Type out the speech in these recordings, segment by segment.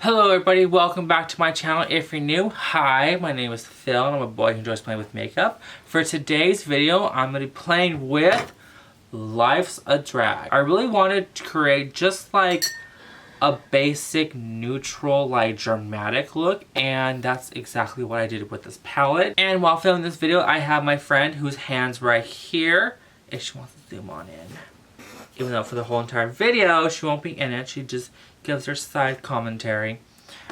Hello everybody, welcome back to my channel. If you're new, hi, my name is Phil and I'm a boy who enjoys playing with makeup. For today's video, I'm going to be playing with Life's a Drag. I really wanted to create just like a basic neutral like dramatic look, and that's exactly what I did with this palette. And while filming this video, I have my friend whose hand's right here, if she wants to zoom on in. Even though for the whole entire video she won't be in it, she just gives her side commentary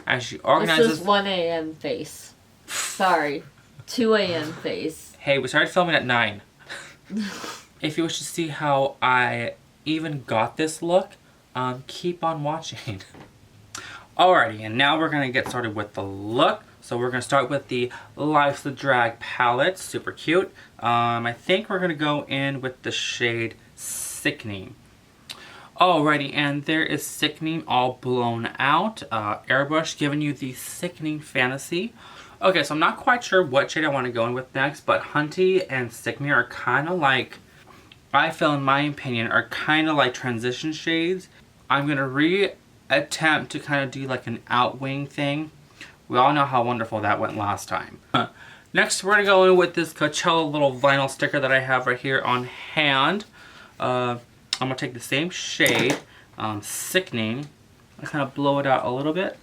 as she organizes. This is 1 a.m. face. Sorry, 2 a.m. face. Hey, we started filming at 9. If you wish to see how I even got this look, keep on watching. Alrighty, and now we're gonna get started with the look. So we're gonna start with the Life's a Drag palette, super cute. I think we're gonna go in with the shade Sickening. Alrighty, and there is Sickening all blown out. Airbrush giving you the Sickening fantasy. Okay, so I'm not quite sure what shade I want to go in with next, but Hunty and Sickening are kind of like, I feel in my opinion, are kind of like transition shades. I'm going to re-attempt to kind of do like an outwing thing. We all know how wonderful that went last time. Next, we're going to go in with this Coachella little vinyl sticker that I have right here on hand. I'm going to take the same shade, Sickening, and kind of blow it out a little bit.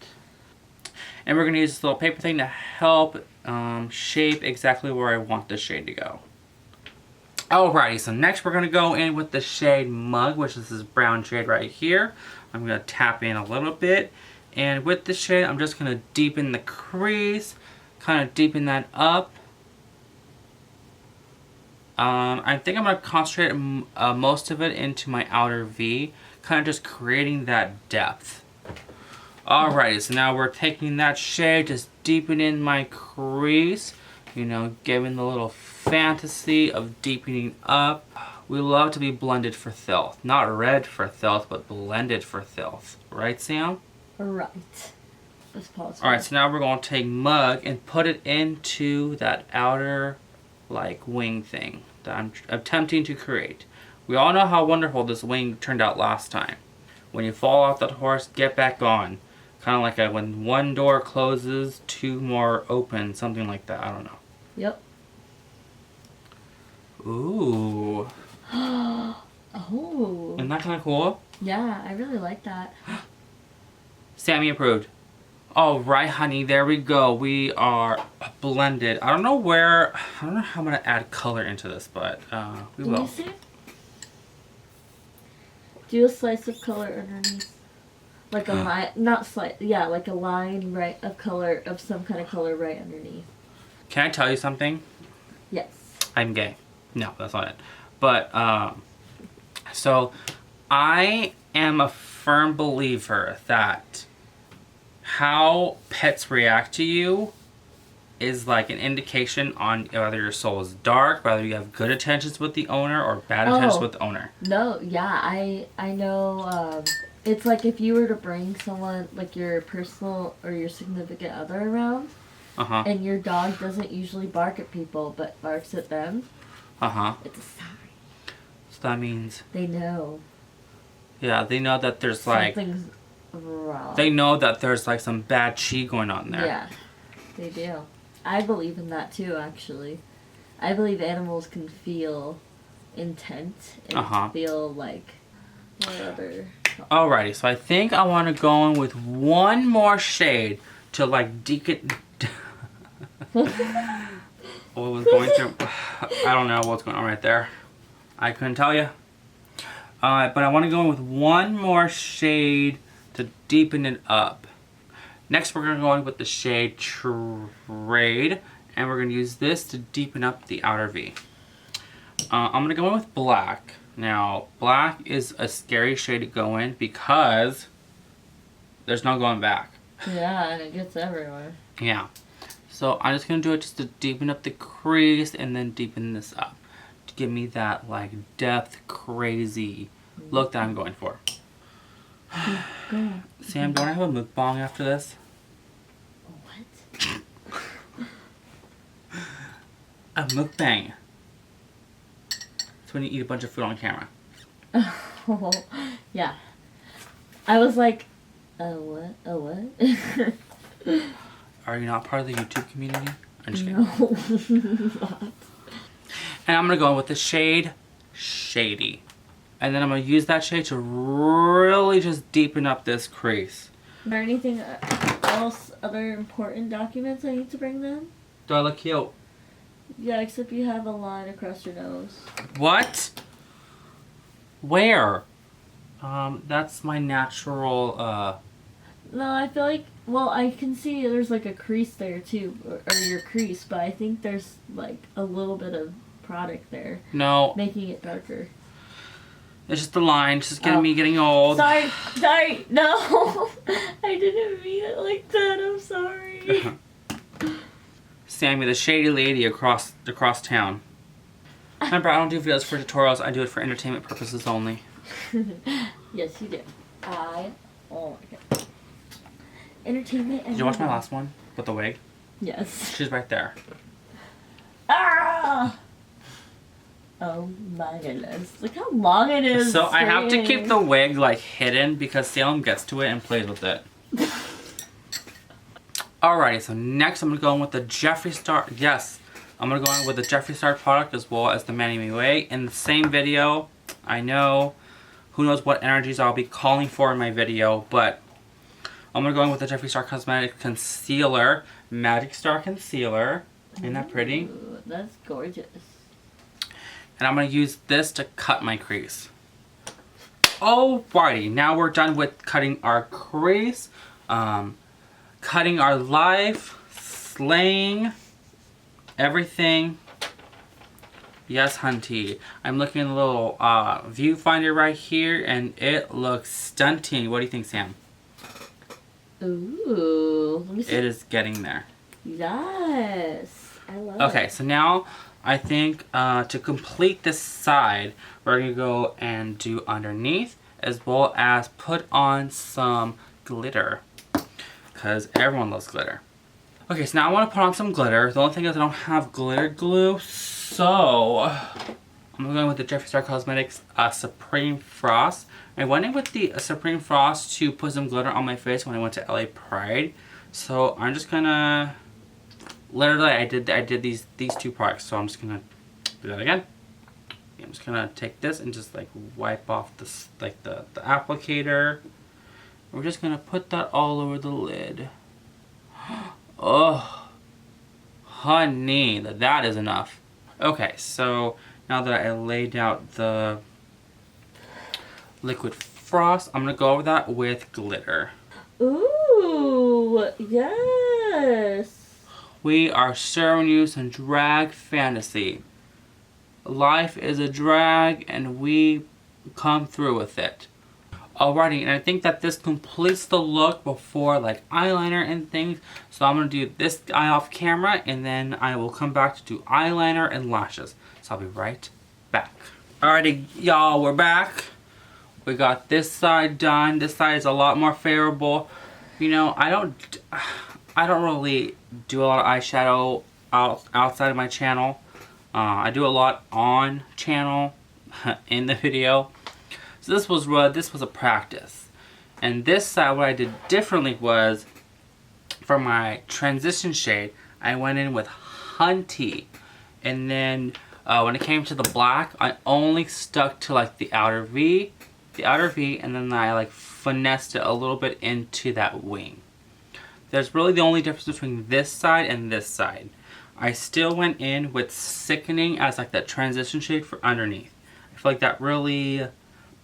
And we're going to use this little paper thing to help shape exactly where I want the shade to go. Alrighty, so next we're going to go in with the shade Mug, which is this brown shade right here. I'm going to tap in a little bit. And with this shade, I'm just going to deepen the crease, kind of deepen that up. I think I'm going to concentrate most of it into my outer V, kind of just creating that depth. Alrighty, so now we're taking that shade, just deepening my crease, you know, giving the little fantasy of deepening up. We love to be blended for filth. Not red for filth, but blended for filth. Right, Sam? Right. Let's pause. Alright, so now we're going to take Mug and put it into that outer, like, wing thing that I'm attempting to create. We all know how wonderful this wing turned out last time. When you fall off that horse, get back on. Kind of like when one door closes, two more open, something like that. I don't know. Yep. Ooh. Oh. Isn't that kind of cool? Yeah, I really like that. Sammy approved. Alright, honey, there we go. We are blended. I don't know how I'm going to add color into this, but we will. Can you see? Do a slice of color underneath. Like a line, not slice, yeah, like a line right of color, of some kind of color right underneath. Can I tell you something? Yes. I'm gay. No, that's not it. But, so, I am a firm believer that how pets react to you is like an indication on whether your soul is dark, whether you have good intentions with the owner or bad intentions with the owner. No, yeah, I know, it's like if you were to bring someone, like your personal or your significant other around, and your dog doesn't usually bark at people, but barks at them, it's a sign. So that means... They know. Yeah, they know that there's like... Something's wrong. They know that there's like some bad chi going on there. Yeah, they do. I believe in that too, actually. I believe animals can feel intent and feel like whatever. Alrighty, so I think I want to go in with one more shade to like deacon. What was going through? I don't know what's going on right there. I couldn't tell you. But I want to go in with one more shade to deepen it up. Next, we're going to go in with the shade Trade, and we're going to use this to deepen up the outer V. I'm going to go in with black. Now, black is a scary shade to go in because there's no going back. Yeah, and it gets everywhere. Yeah. So I'm just going to do it just to deepen up the crease and then deepen this up. To give me that, like, depth, crazy look that I'm going for. Sam, do I have a mukbang after this? What? A mukbang. It's when you eat a bunch of food on camera. Oh, yeah. I was like, What? A what? Are you not part of the YouTube community? I'm just kidding. No. And I'm going to go in with the shade Shady. And then I'm going to use that shade to really just deepen up this crease. Is there anything else, other important documents I need to bring then? Do I look cute? Yeah, except you have a line across your nose. What? Where? That's my natural, No, I feel like, well, I can see there's like a crease there too, or your crease, but I think there's like a little bit of product there. No. Making it darker. It's just the line, just getting me getting old. Sorry, no. I didn't mean it like that, I'm sorry. Sammy, the shady lady across town. Remember, I don't do videos for tutorials, I do it for entertainment purposes only. Yes, you do. Oh my god. Entertainment and Did you watch my last one with the wig? Yes. She's right there. Ah! Oh my goodness. Look how long it is. So I have to keep the wig like hidden because Salem gets to it and plays with it. Alrighty, so next I'm going to go in with the Jeffree Star. Yes, I'm going to go in with the Jeffree Star product as well as the Manny MUA in the same video. I know, who knows what energies I'll be calling for in my video, but I'm going to go in with the Jeffree Star Cosmetic Concealer, Magic Star Concealer. Isn't that pretty? Ooh, that's gorgeous. And I'm going to use this to cut my crease. Alrighty, now we're done with cutting our crease, cutting our life, slaying, everything. Yes, hunty. I'm looking at the little viewfinder right here, and it looks stunting. What do you think, Sam? Ooh, let me see. It is getting there. Yes, I love it. Okay, so now I think to complete this side, we're going to go and do underneath as well as put on some glitter because everyone loves glitter. Okay, so now I want to put on some glitter. The only thing is I don't have glitter glue, so I'm going with the Jeffree Star Cosmetics Supreme Frost. I went in with the Supreme Frost to put some glitter on my face when I went to LA Pride. So I'm just gonna, literally I did these two products, so I'm just gonna do that again. I'm just gonna take this and just like wipe off this, like the applicator. We're just gonna put that all over the lid. Oh, honey, that is enough. Okay, so now that I laid out the liquid frost, I'm gonna go over that with glitter. Ooh, yes. We are serving you some drag fantasy. Life is a drag and we come through with it. Alrighty, and I think that this completes the look before like eyeliner and things. So I'm going to do this eye off camera and then I will come back to do eyeliner and lashes. So I'll be right back. Alrighty, y'all, we're back. We got this side done. This side is a lot more favorable. You know, I don't really do a lot of eyeshadow outside of my channel. I do a lot on channel in the video. So this was a practice. And this side, what I did differently was, for my transition shade, I went in with Hunty. And then when it came to the black, I only stuck to like the outer V, and then I like finessed it a little bit into that wing. There's really the only difference between this side and this side. I still went in with Sickening as like that transition shade for underneath. I feel like that really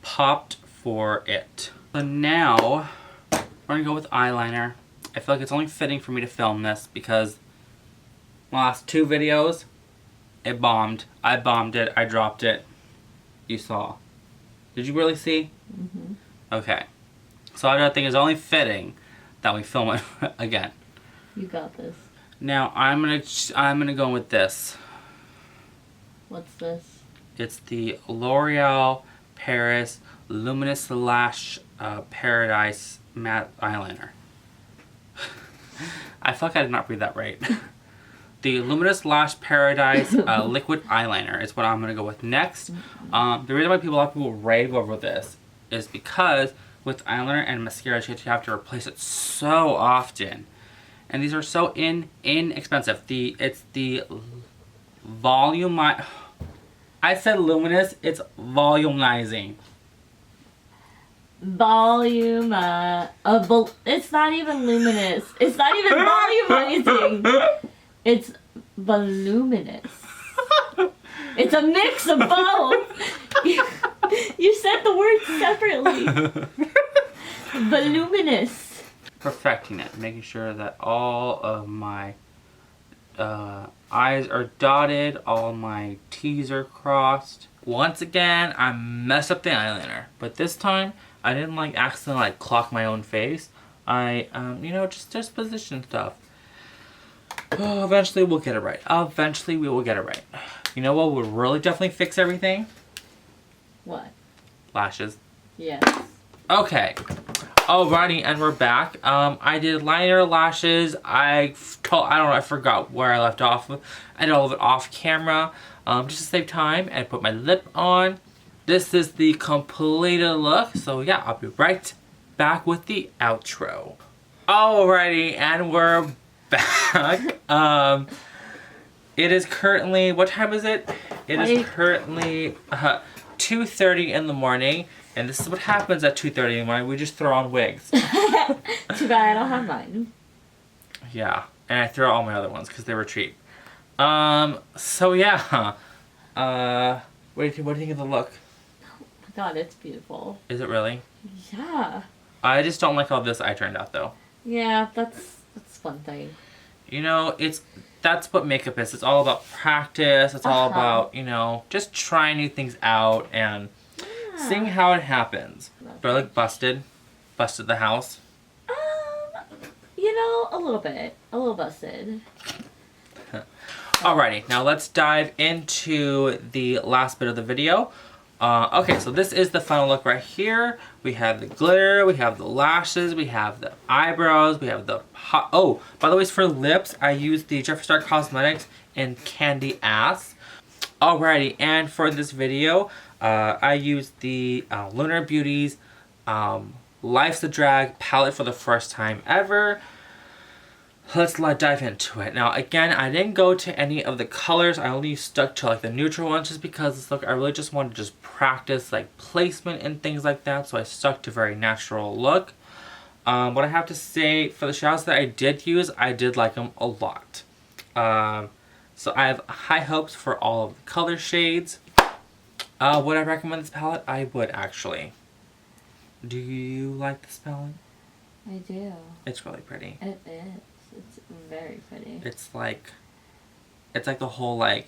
popped for it. So now we're gonna go with eyeliner. I feel like it's only fitting for me to film this because my last two videos, it bombed. I bombed it. I dropped it. You saw. Did you really see? Mm-hmm. Okay. So I think it's only fitting that we film it again. You got this. Now I'm gonna go with this. What's this? It's the L'Oreal Paris Luminous Lash Paradise Matte Eyeliner. I feel like I did not read that right. The Luminous Lash Paradise Liquid Eyeliner is what I'm going to go with next. The reason why a lot of people rave over this is because with eyeliner and mascara, you have to replace it so often. And these are so inexpensive. It's the volume. I said luminous. It's volumizing. It's not even luminous. It's not even volumizing. It's voluminous. It's a mix of both. You said the words separately. Voluminous. Perfecting it, making sure that all of my I's are dotted, all my T's are crossed. Once again, I messed up the eyeliner, but this time I didn't like accidentally like clock my own face. I you know, just position stuff. Oh, eventually we'll get it right. Eventually we will get it right. You know what would really definitely fix everything? What? Lashes. Yes. Okay. Alrighty, and we're back. I did liner, lashes. I don't know, I forgot where I left off. I did all of it off camera, just to save time, and put my lip on. This is the completed look, so yeah, I'll be right back with the outro. Alrighty, and we're back. It is currently, what time is it? It is currently 2:30 in the morning. And this is what happens at 2:30 in the morning. We just throw on wigs. Too bad I don't have mine. Yeah. And I throw all my other ones because they were cheap. So yeah. What do you think of the look? Oh my god, it's beautiful. Is it really? Yeah. I just don't like how this eye turned out though. Yeah, that's one thing. You know, that's what makeup is. It's all about practice. It's all about, you know, just trying new things out and seeing how it happens. Do I look busted? Busted the house? You know, a little bit. A little busted. Alrighty, now let's dive into the last bit of the video. Okay, so this is the final look right here. We have the glitter, we have the lashes, we have the eyebrows, we have the oh, by the way, for lips, I used the Jeffree Star Cosmetics in Candy Ass. Alrighty, and for this video, I used the Lunar Beauty's Life's a Drag palette for the first time ever. Let's dive into it. Now, again, I didn't go to any of the colors. I only stuck to like the neutral ones just because this look, I really just wanted to just practice like placement and things like that. So I stuck to very natural look. What I have to say for the shadows that I did use, I did like them a lot. So I have high hopes for all of the color shades. Would I recommend this palette? I would actually. Do you like this palette? I do. It's really pretty. It is. It's very pretty. It's like the whole like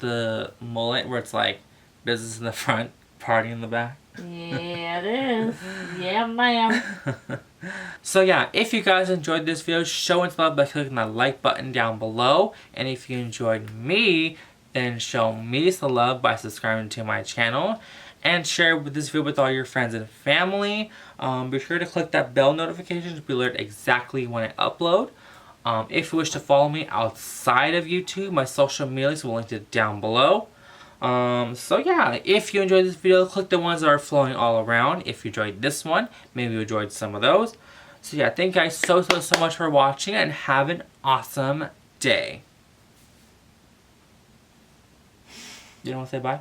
the mullet where it's like business in the front, party in the back. Yeah, it is. Yeah, ma'am. So yeah, if you guys enjoyed this video, show its love by clicking the like button down below. And if you enjoyed me, then show me some love by subscribing to my channel. And share this video with all your friends and family. Be sure to click that bell notification to be alerted exactly when I upload. If you wish to follow me outside of YouTube, my social medias will link it down below. So yeah, if you enjoyed this video, click the ones that are flowing all around. If you enjoyed this one, maybe you enjoyed some of those. So yeah, thank you guys so much for watching, and have an awesome day. You don't want to say bye?